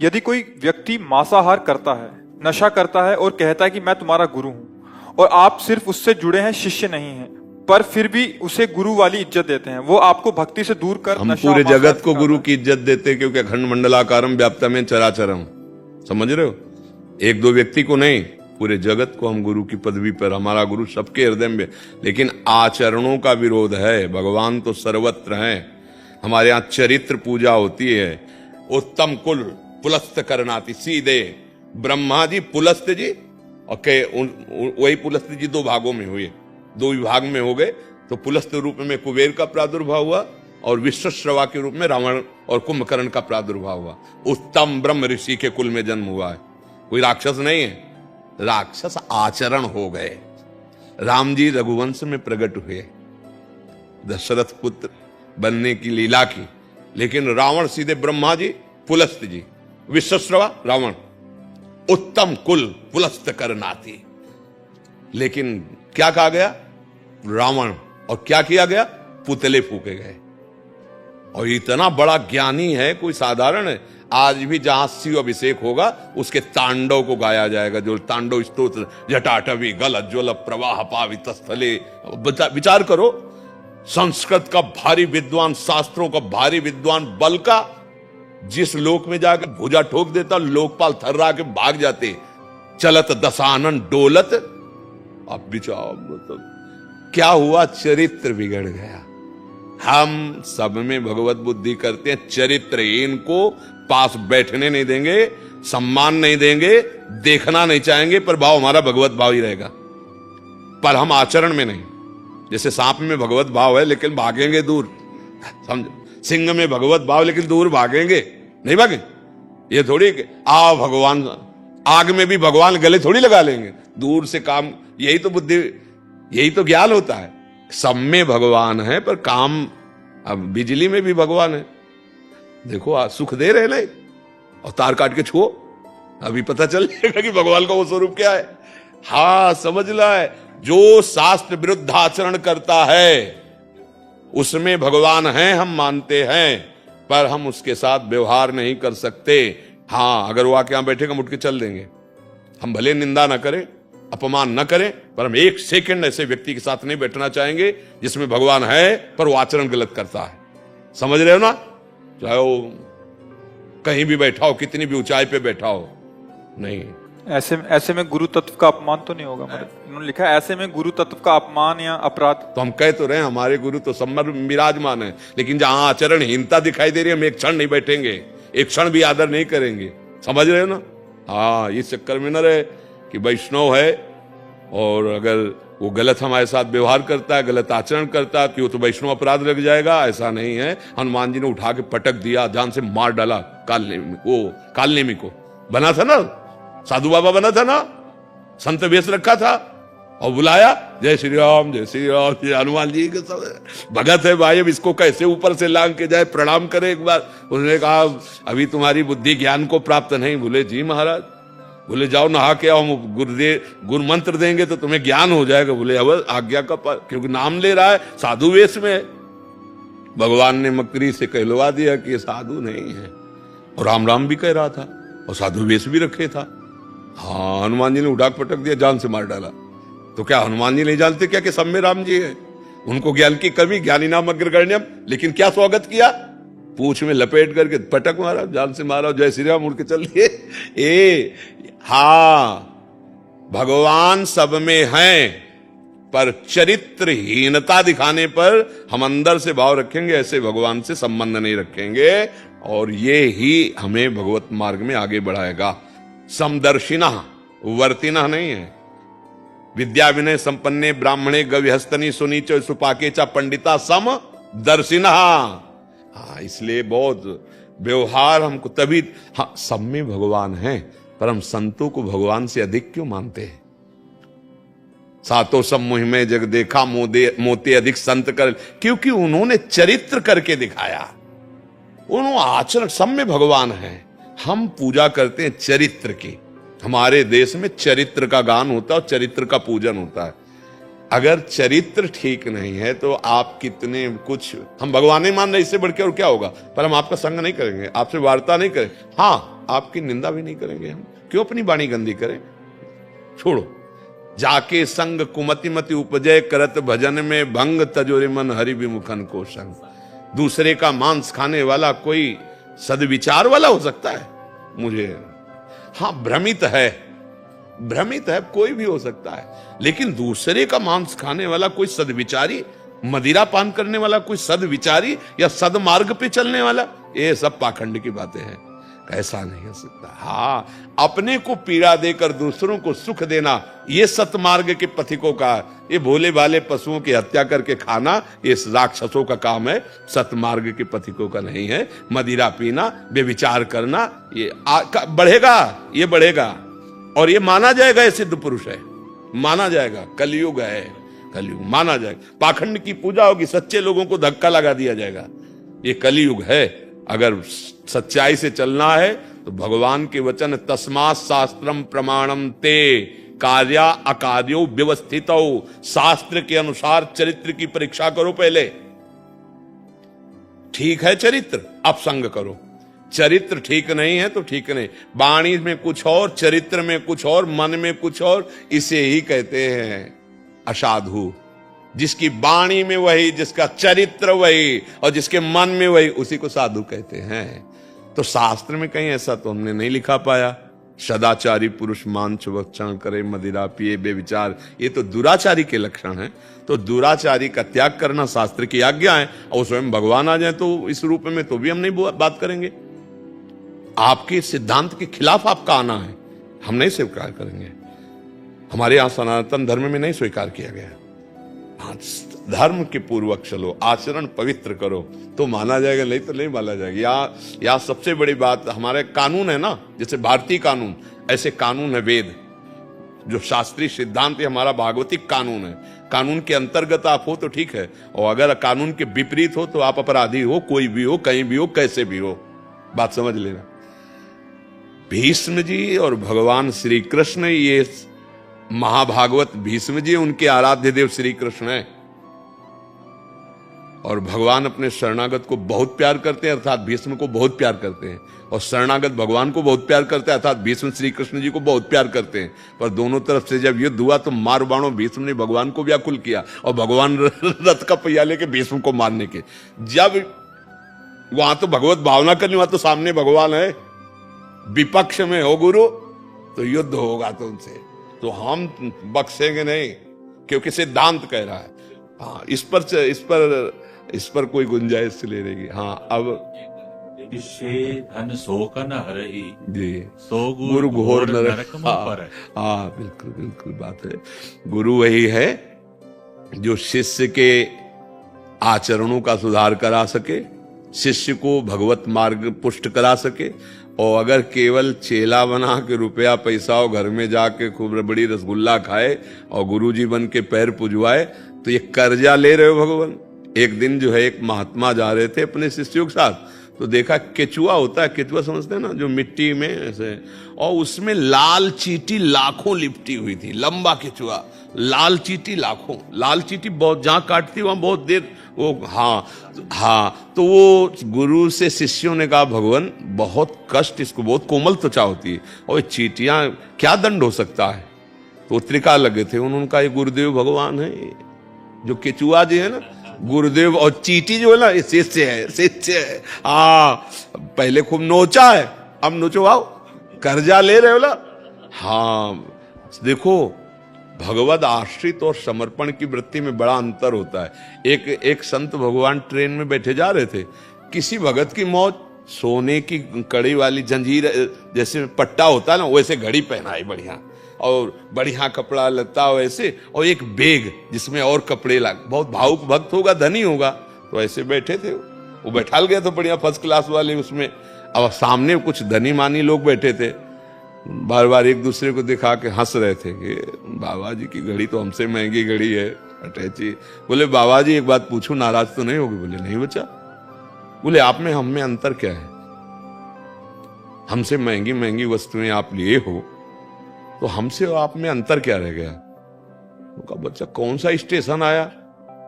यदि कोई व्यक्ति मांसाहार करता है, नशा करता है और कहता है कि मैं तुम्हारा गुरु हूं और आप सिर्फ उससे जुड़े हैं, शिष्य नहीं हैं, पर फिर भी उसे गुरु वाली इज्जत देते हैं, वो आपको भक्ति से दूर कर हम पूरे जगत को गुरु की इज्जत देते हैं, क्योंकि अखंड मंडलाकारम व्याप्तम चराचरम, समझ रहे हो? एक दो व्यक्ति को नहीं, पूरे जगत को हम गुरु की पदवी पर, हमारा गुरु सबके हृदय में। लेकिन आचरणों का विरोध है। भगवान तो सर्वत्र हैं। हमारे यहाँ चरित्र पूजा होती है। उत्तम कुल पुलस्त करनाती, सीधे ब्रह्मा जी पुलस्त जी और वही पुलस्त जी दो भागों में हुए, दो विभाग में हो गए। तो पुलस्त रूप में कुबेर का प्रादुर्भाव हुआ और विश्वश्रवा के रूप में रावण और कुंभकर्ण का प्रादुर्भाव हुआ। उत्तम ब्रह्म ऋषि के कुल में जन्म हुआ है, कोई राक्षस नहीं है। राक्षस आचरण हो गए। राम जी रघुवंश में प्रकट हुए, दशरथ पुत्र बनने की लीला की, लेकिन रावण सीधे ब्रह्मा जी, पुलस्त जी, विश्वश्रवा रावण, उत्तम कुल पुलस्त करनाती। लेकिन क्या कहा गया? रावण। और क्या किया गया? पुतले फूके गए। और इतना बड़ा ज्ञानी है, कोई साधारण है? आज भी जहां शिव अभिषेक होगा उसके तांडव को गाया जाएगा, जो तांडव स्तोत्र, जटाटवी गल ज्वल प्रवाह पावित स्थले। विचार करो, संस्कृत का भारी विद्वान, शास्त्रों का भारी विद्वान, बल का जिस लोक में जाकर भुजा ठोक देता, लोकपाल थर्रा के भाग जाते। चलत दशानन डोलत। अब विचार मतलब क्या हुआ? चरित्र बिगड़ गया। हम सब में भगवत बुद्धि करते हैं, चरित्रहीन को पास बैठने नहीं देंगे, सम्मान नहीं देंगे, देखना नहीं चाहेंगे, पर भाव हमारा भगवत भाव ही रहेगा, पर हम आचरण में नहीं। जैसे सांप में भगवत भाव है लेकिन भागेंगे दूर, समझो। सिंह में भगवत भाव लेकिन दूर भागेंगे, नहीं भागे। ये थोड़ी आ भगवान, आग में भी भगवान गले थोड़ी लगा लेंगे, दूर से काम। यही तो बुद्धि, यही तो ज्ञान होता है। सब में भगवान है, पर काम, अब बिजली में भी भगवान है। देखो आज सुख दे रहे नहीं, और तार काट के छुओ, अभी पता चल जाएगा कि भगवान का वो स्वरूप क्या है। हाँ समझ ला है, जो शास्त्र विरुद्ध आचरण करता है उसमें भगवान है, हम मानते हैं, पर हम उसके साथ व्यवहार नहीं कर सकते। हाँ, अगर वो आके यहां बैठेगा, मुड़ के चल देंगे। हम भले निंदा ना करें, अपमान न करें, पर हम एक सेकंड ऐसे व्यक्ति के साथ नहीं बैठना चाहेंगे जिसमें भगवान है पर वो आचरण गलत करता है। समझ रहे हो ना? चाहे वो कहीं भी बैठा हो, कितनी भी ऊंचाई पे बैठा हो, नहीं। ऐसे में गुरु तत्व का अपमान तो नहीं होगा? उन्होंने लिखा है ऐसे में गुरु तत्व का अपमान या अपराध। तो हम कह तो रहे हैं हमारे गुरु तो सम्मर विराजमान है, लेकिन जहां आचरणहीनता दिखाई दे रही है, हम एक क्षण नहीं बैठेंगे, एक क्षण भी आदर नहीं करेंगे। समझ रहे हो ना? हाँ, इस चक्कर में न रहे कि वैष्णव है और अगर वो गलत हमारे साथ व्यवहार करता है, गलत आचरण करता है, तो वो तो वैष्णव अपराध लग जाएगा। ऐसा नहीं है। हनुमान जी ने उठा के पटक दिया, जान से मार डाला कालनेमी को। बना था ना, साधु बाबा बना था ना, संत वेश रखा था और बुलाया, जय श्री राम जय श्री राम। हनुमान जी के सब भगत है भाई, अब इसको कैसे ऊपर से लांग के जाए, प्रणाम करे एक बार। उन्होंने कहा अभी तुम्हारी बुद्धि ज्ञान को प्राप्त नहीं। बोले जी महाराज। बोले जाओ नहा के आओ, गुरु मंत्र देंगे तो तुम्हें ज्ञान हो जाएगा। बोले अब आज्ञा का क्योंकि नाम ले रहा है, साधु वेश में। भगवान ने मकरी से कहलवा दिया कि ये साधु नहीं है, और राम राम भी कह रहा था और साधु वेश भी रखे था। हाँ, हनुमान जी ने उठा पटक दिया, जान से मार डाला। तो क्या हनुमान जी नहीं जानते क्या कि सब में राम जी है? उनको ज्ञान की कमी, ज्ञानी नाम अग्रगण्यम। लेकिन क्या स्वागत किया? पूछ में लपेट करके पटक मारा, जान से मारा, जय श्री राम, उड़ के चल दिए। हाँ, भगवान सब में हैं, पर चरित्रहीनता दिखाने पर हम अंदर से भाव रखेंगे, ऐसे भगवान से संबंध नहीं रखेंगे, और ये ही हमें भगवत मार्ग में आगे बढ़ाएगा। समदर्शिना वर्तिना नहीं है। विद्या विनय संपन्ने ब्राह्मणे गविहस्तनी सुनीच सुपाके चा पंडिता समदर्शिना। हाँ, इसलिए बहुत व्यवहार हमको तभी। हाँ, सब में भगवान है, पर हम संतों को भगवान से अधिक क्यों मानते हैं? सातों सब मुहि में जग देखा, मोते अधिक संत कर, क्योंकि उन्होंने चरित्र करके दिखाया, उन्होंने आचरण। सब में भगवान है, हम पूजा करते हैं चरित्र की। हमारे देश में चरित्र का गान होता है और चरित्र का पूजन होता है। अगर चरित्र ठीक नहीं है तो आप कितने कुछ, हम भगवान नहीं मान रहे, इससे बढ़ के और क्या होगा? पर हम आपका संग नहीं करेंगे, आपसे वार्ता नहीं करेंगे। हाँ, आपकी निंदा भी नहीं करेंगे हम, क्यों अपनी वाणी गंदी करें, छोड़ो। जाके संग कुमति मति उपजय करत भजन में भंग तजोरे मन हरि विमुखन को संग। दूसरे का मांस खाने वाला कोई सदविचार वाला हो सकता है? मुझे हाँ भ्रमित है, भ्रमित है, कोई भी हो सकता है, लेकिन दूसरे का मांस खाने वाला कोई सदविचारी, मदिरा पान करने वाला कोई सदविचारी या सदमार्ग पे चलने वाला, ये सब पाखंड की बातें हैं, ऐसा नहीं हो सकता। हाँ, अपने को पीड़ा देकर दूसरों को सुख देना, ये सतमार्ग के पथिकों का, ये भोले भाले पशुओं की हत्या करके खाना, ये राक्षसों का काम है, सतमार्ग के पथिकों का नहीं है। मदिरा पीना, बेविचार करना, ये बढ़ेगा, ये बढ़ेगा और ये माना जाएगा, ये सिद्ध पुरुष है, माना जाएगा। कलयुग है, कलयुग माना जाएगा। पाखंड की पूजा होगी, सच्चे लोगों को धक्का लगा दिया जाएगा, ये कलयुग है। अगर सच्चाई से चलना है तो भगवान के वचन तस्मात् शास्त्रम प्रमाणम ते कार्या अकार्यो व्यवस्थितो, शास्त्र के अनुसार चरित्र की परीक्षा करो पहले। ठीक है चरित्र, अब संग करो। चरित्र ठीक नहीं है तो ठीक नहीं, वाणी में कुछ और, चरित्र में कुछ और, मन में कुछ और, इसे ही कहते हैं असाधु। जिसकी वाणी में वही, जिसका चरित्र वही और जिसके मन में वही, उसी को साधु कहते हैं। तो शास्त्र में कहीं ऐसा तो हमने नहीं लिखा पाया। सदाचारी पुरुष मांस भक्षण करे, मदिरा पिए, बेविचार, ये तो दुराचारी के लक्षण हैं। तो दुराचारी का त्याग करना शास्त्र की आज्ञा है, और स्वयं भगवान आ जाए तो इस रूप में तो भी हम नहीं बात करेंगे। आपके सिद्धांत के खिलाफ आपका आना है, हम नहीं स्वीकार करेंगे। हमारे यहां सनातन धर्म में नहीं स्वीकार किया गया। धर्म के पूर्वक चलो, आचरण पवित्र करो तो माना जाएगा, नहीं तो नहीं माना जाएगा। या सबसे बड़ी बात, हमारे कानून है ना, जैसे भारतीय कानून, ऐसे कानून है वेद, जो शास्त्रीय सिद्धांत है, हमारा भागवतिक कानून है। कानून के अंतर्गत आप हो तो ठीक है, और अगर कानून के विपरीत हो तो आप अपराधी हो, कोई भी हो, कहीं भी हो, कैसे भी हो, बात समझ लेना। भीष्म जी और भगवान श्री कृष्ण, ये महाभागवत भीष्म जी, उनके आराध्य देव श्री कृष्ण है, और भगवान अपने शरणागत को बहुत प्यार करते हैं, अर्थात भीष्म को बहुत प्यार करते हैं, और शरणागत भगवान को बहुत प्यार करते हैं, अर्थात भीष्म श्री कृष्ण जी को बहुत प्यार करते हैं। पर दोनों तरफ से जब युद्ध हुआ तो मार बाणों भीष्म ने भगवान को व्याकुल किया, और भगवान रथ का पहिया लेके भीष्म को मारने के, जब वहां तो भगवत भावना करनी, वहां तो सामने भगवान है, विपक्ष में हो गुरु तो युद्ध होगा तो उनसे, तो हम बख्शेंगे नहीं, क्योंकि सिद्धांत कह रहा है। हाँ, इस पर कोई गुंजाइश ले रहेगी। हाँ, अब धन शोक न हरहि जी, सो गुरु घोर नरक में पर। हाँ, बिल्कुल बिल्कुल बात है। गुरु वही है जो शिष्य के आचरणों का सुधार करा सके, शिष्य को भगवत मार्ग पुष्ट करा सके। और अगर केवल चेला बना के रुपया पैसा और घर में जाके खूब बड़ी रसगुल्ला खाए और गुरुजी बन के पैर पुजवाए, तो ये कर्जा ले रहे हो भगवान। एक दिन जो है, एक महात्मा जा रहे थे अपने शिष्यों के साथ, तो देखा केचुआ होता है, केचुआ समझते हैं ना, जो मिट्टी में ऐसे, और उसमें लाल चींटी लाखों लिपटी हुई थी, लंबा केचुआ, लाल चींटी लाखों, लाल चींटी बहुत जहां काटती वहां बहुत देर वो। हाँ, तो वो गुरु से शिष्यों ने कहा, भगवान बहुत कष्ट, इसको बहुत कोमल त्वचा होती है, और चींटियां क्या दंड हो सकता है? तो त्रिका लगे थे, उन्होंने कहा ये गुरुदेव भगवान है, जो केचुआ जी है ना गुरुदेव, और चींटी जो है ना ये शिष्य है, शिष्य है। हाँ, पहले खूब नोचा है, अब नोचवाओ, कर्जा ले रहे हो ना। हाँ, देखो भगवद आश्रित और समर्पण की वृत्ति में बड़ा अंतर होता है। एक संत भगवान ट्रेन में बैठे जा रहे थे, किसी भगत की मौत, सोने की कड़ी वाली जंजीर जैसे पट्टा होता है ना, वैसे घड़ी पहनाई बढ़िया, और बढ़िया कपड़ा लता वैसे, और एक बैग जिसमें और कपड़े लाग, बहुत भावुक भक्त होगा, धनी होगा, तो ऐसे बैठे थे। वो बैठाल गया तो बढ़िया फर्स्ट क्लास वाले उसमें, अब सामने कुछ धनी मानी लोग बैठे थे, बार बार एक दूसरे को दिखा के हंस रहे थे कि बाबा जी की घड़ी तो हमसे महंगी घड़ी है, अटैची। बोले बाबा जी एक बात पूछूं, नाराज तो नहीं होगे? बोले नहीं बच्चा। बोले आप में हम में अंतर क्या है? हमसे महंगी महंगी वस्तुएं आप लिए हो, तो हमसे और आप में अंतर क्या रह गया? वो कहा बच्चा कौन सा स्टेशन आया?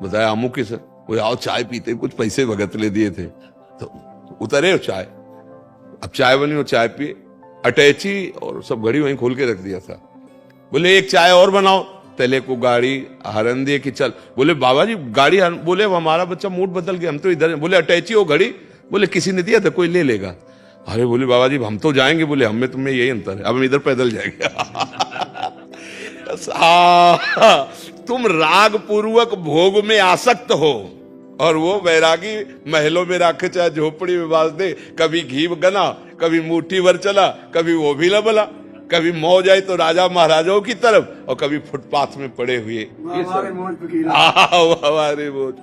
बताया अमुक ही सर। वो आओ चाय पीते, कुछ पैसे भगत ले दिए थे, तो उतरे चाय। अब चाय बनी, वो चाय पिए, अटैची और सब घड़ी वहीं खोल के रख दिया था। बोले एक चाय और बनाओ, तले को गाड़ी हरन दिए कि चल। बोले बाबा जी गाड़ी बोले हमारा बच्चा मूड बदल गया, हम तो इधर। बोले अटैची हो घड़ी, बोले किसी ने दिया था, कोई ले लेगा। अरे बोले बाबा जी हम तो जाएंगे, बोले हम में तुम्हें यही अंतर है, अब हम इधर पैदल जाएंगे। तुम राग पूर्वक भोग में आसक्त हो, और वो वैरागी महलों में राखे चाहे झोपड़ी में बास दे, कभी घी गना, कभी मुट्ठी भर चला, कभी वो भी न बला, कभी मौज आई तो राजा महाराजाओं की तरफ, और कभी फुटपाथ में पड़े हुए। हमारे मौज